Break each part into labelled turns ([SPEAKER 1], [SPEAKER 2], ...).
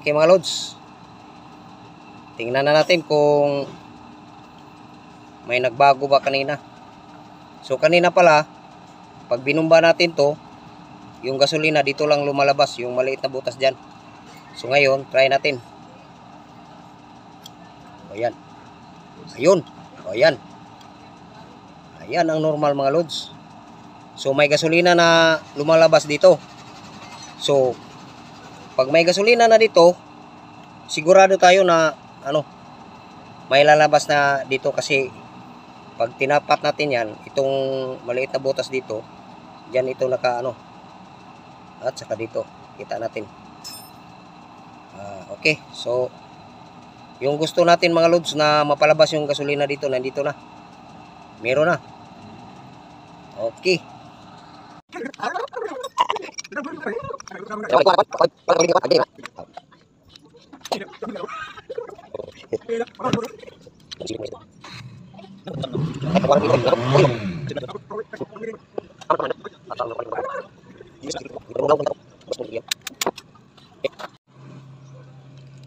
[SPEAKER 1] Okay mga lods, tingnan na natin kung may nagbago ba kanina. So kanina pala, pag binumba natin to, yung gasolina dito lang lumalabas, yung maliit na butas dyan. So ngayon, try natin. O yan. Ayun. O yan. Ayan ang normal mga lods. So may gasolina na lumalabas dito. So pag may gasolina na dito, sigurado tayo na may lalabas na dito, kasi pag tinapat natin yan, itong maliit na butas dito, diyan ito naka at saka dito, kita natin. Okay, so yung gusto natin mga lods na mapalabas yung gasolina dito, nandito na. Meron na. Okay.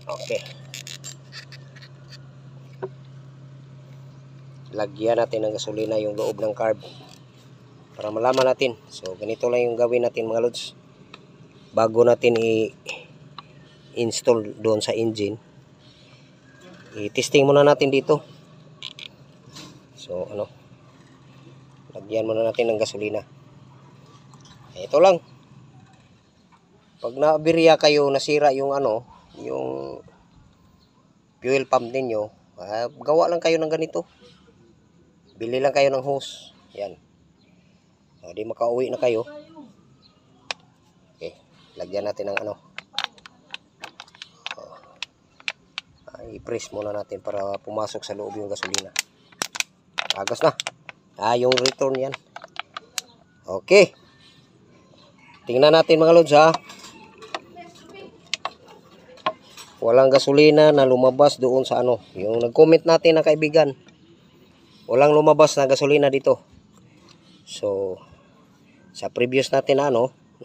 [SPEAKER 1] Okay. Lagyan natin ng gasolina yung loob ng carb para malaman natin. So ganito lang yung gawin natin mga lods. Bago natin i-install doon sa engine, i-testing muna natin dito. So lagyan muna natin ng gasolina. Ito lang. Pag naaberya kayo, nasira yung yung fuel pump ninyo, gawa lang kayo ng ganito. Bili lang kayo ng hose. Yan. Di makauwi na kayo. Okay, lagyan natin ng i-press muna natin para pumasok sa loob yung gasolina. Agos na. Yung return yan. Okay. Tingnan natin mga lods ha. Walang gasolina na lumabas doon sa yung nag-comment natin na kaibigan. Walang lumabas na gasolina dito. So sa previous natin na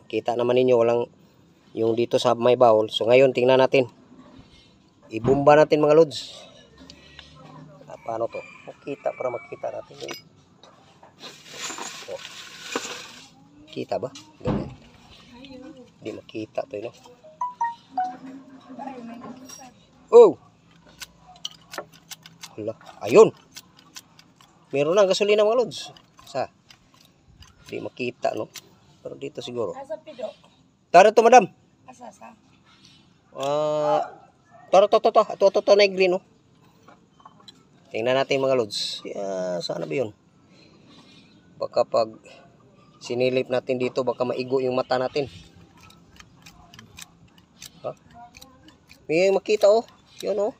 [SPEAKER 1] kita naman ninyo walang yung dito sa may bowl. So ngayon tingnan natin. Ibumba natin mga lods. Paano to? Makita para makita natin. Kita ba? Ganyan. Hindi makita to Oh! Hala. Ayun! Meron na gasolina mga lods. Hindi makita pero dito siguro. Tara to madam. Tara to na green Tingnan natin mga lods. Saan ba yun? Baka pag sinilip natin dito, baka maigo yung mata natin. May makita yun